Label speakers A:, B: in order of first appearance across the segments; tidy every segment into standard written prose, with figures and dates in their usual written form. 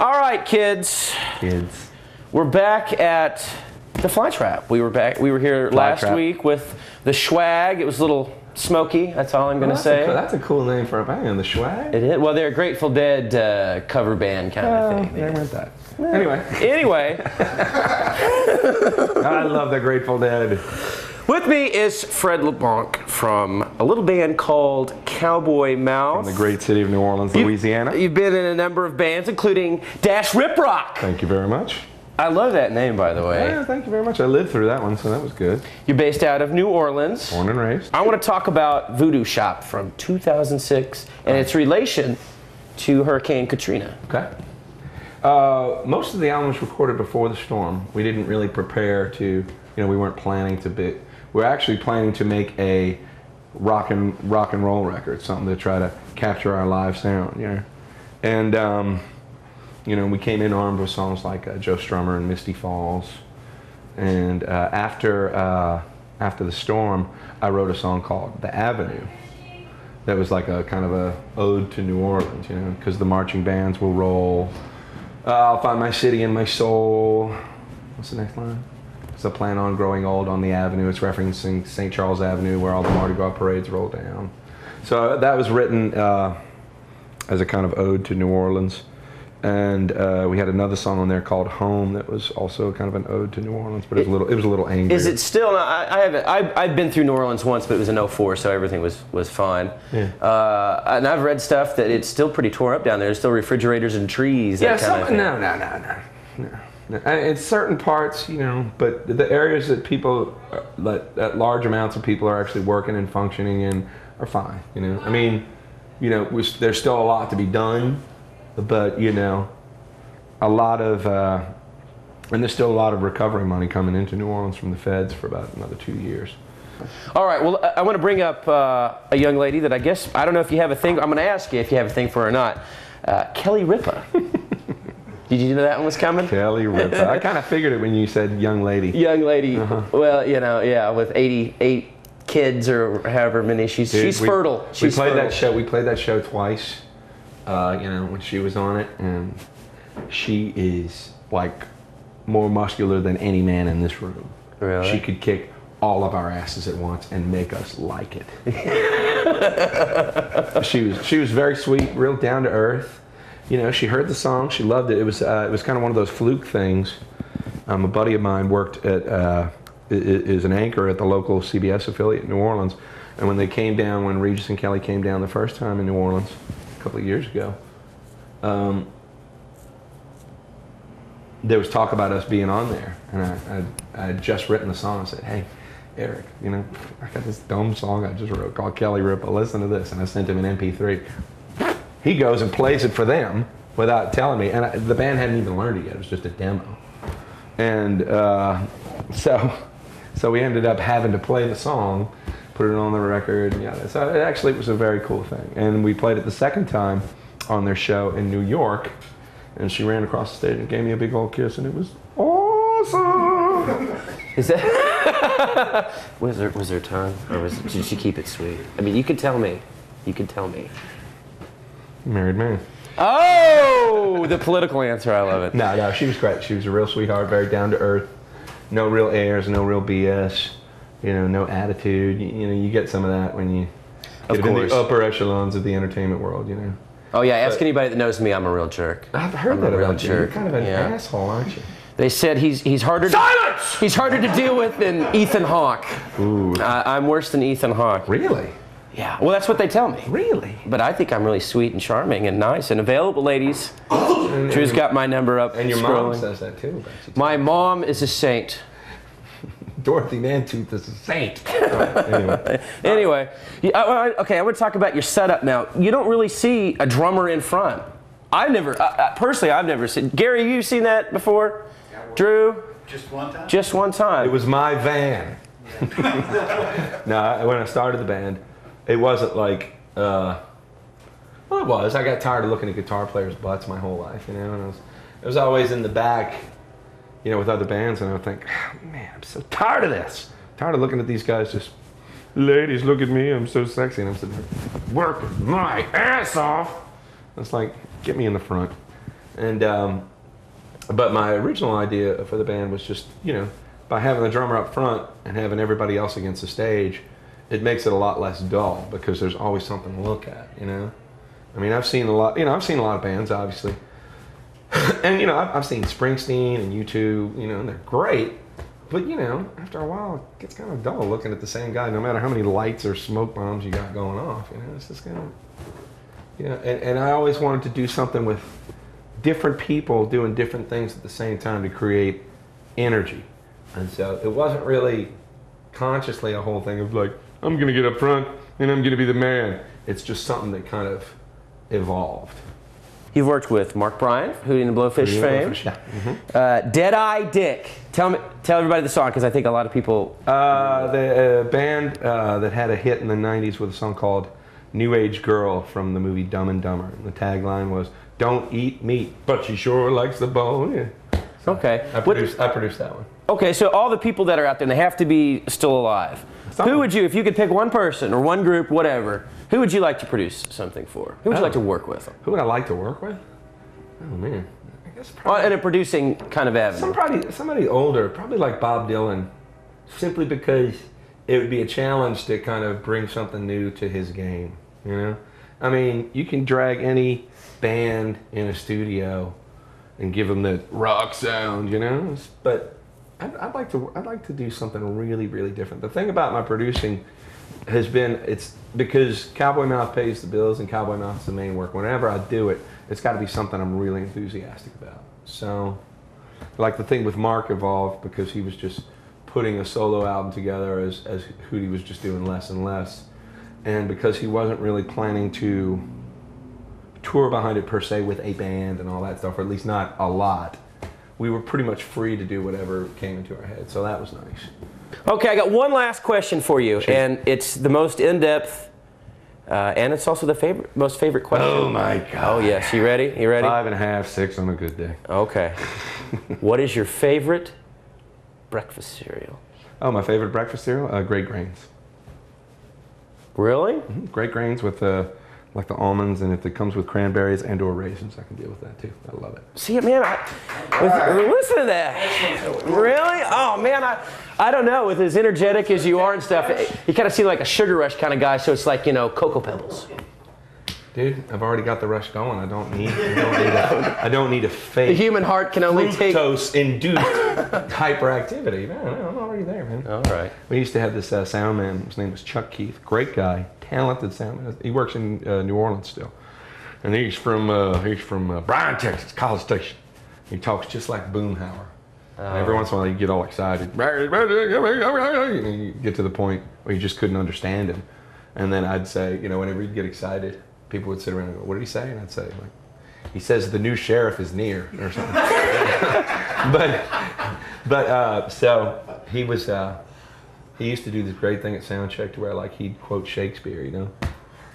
A: All right, kids. We're back at the Flytrap. We were here last week with the Swag. It was a little smoky. That's all I'm going to say.
B: That's a cool name for a band, the Swag.
A: It is. Well, they're a Grateful Dead cover band kind of thing.
B: Never meant that.
A: Anyway.
B: I love the Grateful Dead.
A: With me is Fred LeBlanc from a little band called Cowboy Mouth.
B: From the great city of New Orleans, Louisiana.
A: You've been in a number of bands, including Dash Rip Rock.
B: Thank you very much.
A: I love that name, by the way.
B: Yeah, thank you very much. I lived through that one, so that was good.
A: You're based out of New Orleans.
B: Born and raised.
A: I want to talk about Voodoo Shop from 2006 and its relation to Hurricane Katrina.
B: Okay. Most of the album was recorded before the storm. We didn't really prepare to, we weren't planning to be. We're actually planning to make a rock and roll record, something to try to capture our live sound, And we came in armed with songs like Joe Strummer and Misty Falls. And after the storm, I wrote a song called The Avenue. That was like a kind of a ode to New Orleans, because the marching bands will roll. I'll find my city and my soul. What's the next line? So plan on growing old on the avenue. It's referencing St. Charles Avenue where all the Mardi Gras parades roll down. So that was written as a kind of ode to New Orleans. And we had another song on there called Home that was also kind of an ode to New Orleans, but it was a little angry.
A: Is it still? I've been through New Orleans once, but it was in '04, so everything was fine.
B: Yeah.
A: And I've read stuff that it's still pretty tore up down there. There's still refrigerators and trees.
B: Yeah,
A: No.
B: In certain parts, but the areas that people, that large amounts of people are actually working and functioning in are fine. I mean, there's still a lot to be done, but a lot of, and there's still a lot of recovery money coming into New Orleans from the feds for about another 2 years.
A: All right, well, I want to bring up a young lady that I don't know if you have a thing, I'm going to ask you if you have a thing for her or not. Kelly Ripa. Did you know that one was coming?
B: Kelly Ripa. I kind of figured it when you said young lady.
A: Young lady. Well, yeah, with 88 kids or however many. She's fertile.
B: We played that show twice. When she was on it, and she is like more muscular than any man in this room.
A: Really?
B: She could kick all of our asses at once and make us like it. She was very sweet, real down to earth. She heard the song, she loved it. It was kind of one of those fluke things. A buddy of mine worked is an anchor at the local CBS affiliate in New Orleans, and when Regis and Kelly came down the first time in New Orleans a couple of years ago, there was talk about us being on there, and I had just written the song. I said, "Hey, Eric, I got this dumb song I just wrote called Kelly Ripa. Listen to this," and I sent him an MP3. He goes and plays it for them without telling me, and the band hadn't even learned it yet. It was just a demo, and so we ended up having to play the song, put it on the record. So it was a very cool thing, and we played it the second time on their show in New York, and she ran across the stage and gave me a big old kiss, and it was awesome.
A: Is that was there time, or did she keep it sweet? I mean, you could tell me.
B: Married man.
A: Oh, the political answer. I love it.
B: No, she was great. She was a real sweetheart, very down to earth. No real airs, no real BS. No attitude. You get some of that when you get in the upper echelons of the entertainment world.
A: Oh yeah, ask anybody that knows me. I'm a real jerk.
B: I've heard that about you. You're kind of an asshole, aren't you?
A: They said he's harder.
B: Silence!
A: He's harder to deal with than Ethan Hawke.
B: Ooh.
A: I'm worse than Ethan Hawke.
B: Really?
A: Yeah, well, that's what they tell me.
B: Really?
A: But I think I'm really sweet and charming and nice and available, ladies. Drew's got my number up.
B: And your mom says that too about you.
A: My mom is a saint.
B: Dorothy Mantooth is a saint.
A: Anyway, okay, I want to talk about your setup now. You don't really see a drummer in front. Personally, I've never seen. Gary, you've seen that before?
C: Yeah,
A: Drew?
C: Just one time?
A: Just one time.
B: It was my van. No, when I started the band, it wasn't like, well, it was. I got tired of looking at guitar players' butts my whole life, and it was always in the back, with other bands, and I would think, oh, man, I'm so tired of this. Tired of looking at these guys just, ladies, look at me, I'm so sexy, and I'm sitting there working my ass off. It's like, get me in the front. And but my original idea for the band was just, you know, by having the drummer up front and having everybody else against the stage, it makes it a lot less dull because there's always something to look at, you know. I mean, I've seen a lot of bands, obviously, and you know, I've seen Springsteen and U2, you know, and they're great. But, you know, after a while, it gets kind of dull looking at the same guy, no matter how many lights or smoke bombs you got going off. You know, it's just kind of, you know, and I always wanted to do something with different people doing different things at the same time to create energy. And so it wasn't really consciously a whole thing of like, I'm going to get up front and I'm going to be the man. It's just something that kind of evolved.
A: You've worked with Mark Bryant, Hootie and the Blowfish fame.
B: Yeah. Mm-hmm.
A: Dead-Eye Dick. Tell everybody the song, because I think a lot of people...
B: The band that had a hit in the 90s with a song called New Age Girl from the movie Dumb and Dumber. And the tagline was, "Don't eat meat, but she sure likes the bone." Yeah. So
A: okay.
B: I produced that one.
A: Okay, so all the people that are out there, and they have to be still alive. Who would you, if you could pick one person or one group, whatever, who would you like to produce something for? Who would you like to work with?
B: Who would I like to work with? Oh, man. I guess probably...
A: in a producing kind of avenue.
B: Somebody older, probably like Bob Dylan, simply because it would be a challenge to kind of bring something new to his game, you know? I mean, you can drag any band in a studio and give them the rock sound, you know? But I'd like to do something really, really different. The thing about my producing has been, it's because Cowboy Mouth pays the bills and Cowboy Mouth's the main work. Whenever I do it, it's got to be something I'm really enthusiastic about. So, like the thing with Mark evolved because he was just putting a solo album together as Hootie was just doing less and less. And because he wasn't really planning to tour behind it per se with a band and all that stuff, or at least not a lot, we were pretty much free to do whatever came into our head. So that was nice.
A: Okay, I got one last question for you, sure. And it's the most in-depth, and it's also the most favorite question.
B: Oh my God.
A: Oh yes, you ready? You ready?
B: 5.5, 6 on a good day.
A: Okay. What is your favorite breakfast cereal?
B: Oh, my favorite breakfast cereal? Great Grains.
A: Really?
B: Mm-hmm. Great Grains with like the almonds, and if it comes with cranberries and or raisins, I can deal with that too. I love it.
A: See, man, listen to that. Really? Oh, man, I don't know. With as energetic as you are and stuff, you kind of seem like a Sugar Rush kind of guy, so it's like, you know, Cocoa Pebbles.
B: Dude, I've already got the rush going. I don't need a fake.
A: The human heart can only take
B: fructose-induced hyperactivity. No, I'm already there, man.
A: All right.
B: We used to have this sound man. His name was Chuck Keith. Great guy, talented sound man. He works in New Orleans still, and he's from Bryan, Texas, College Station. He talks just like Boomhauer. And every once in a while, you get all excited. And you get to the point where you just couldn't understand him. And then I'd say, you know, whenever you'd get excited, people would sit around and go, "What did he say?" And I'd say, like, "He says the new sheriff is near," or something. but so he was. He used to do this great thing at Soundcheck to where, like, he'd quote Shakespeare, you know.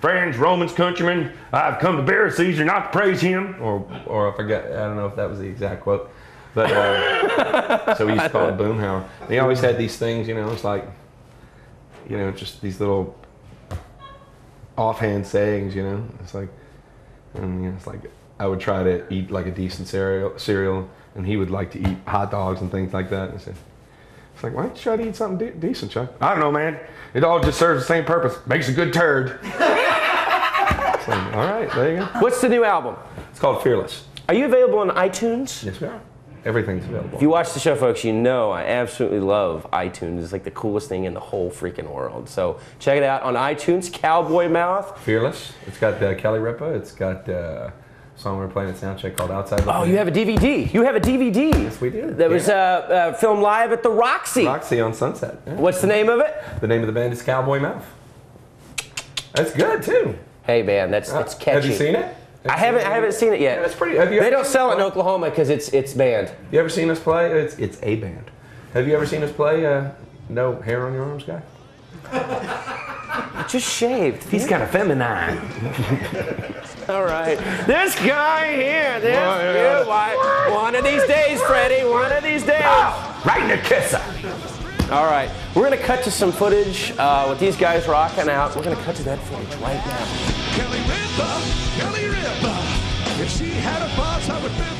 B: "Friends, Romans, countrymen, I've come to bear Caesar, not to praise him," or I forget. I don't know if that was the exact quote, but so he used to call it Boomhauer. And he always had these things, you know. It's like, you know, just these little offhand sayings, you know. It's like, and you know, it's like I would try to eat like a decent cereal, and he would like to eat hot dogs and things like that. And I said, it's like, why don't you try to eat something decent, Chuck? "I don't know, man. It all just serves the same purpose. Makes a good turd." It's like, all right, there you go.
A: What's the new album?
B: It's called Fearless.
A: Are you available on iTunes?
B: Yes, we are. Everything's available.
A: If you watch the show, folks, you know I absolutely love iTunes. It's like the coolest thing in the whole freaking world. So check it out on iTunes, Cowboy Mouth.
B: Fearless. It's got Kelly Ripa. It's got a song we're playing at Soundcheck called Outside the
A: Oh, you have a DVD. You have a DVD.
B: Yes, we do.
A: That was filmed live at the Roxy.
B: Roxy on Sunset. Yeah.
A: What's the name of it?
B: The name of the band is Cowboy Mouth. That's good, too.
A: Hey, man, it's catchy.
B: Have you seen it?
A: I haven't seen it yet.
B: Yeah, it's pretty.
A: They don't sell it in Oklahoma because it's banned.
B: You ever seen us play? It's a band. Have you ever seen us play No Hair on Your Arms guy?
A: Just shaved.
B: He's kind of feminine.
A: All right. This guy here. One of these days, Freddie. One of these days.
B: Oh, right in the kisser.
A: All right. We're going to cut to some footage with these guys rocking out. We're going to cut to that footage right now.
C: Kelly Ripa, If she had a boss, I would build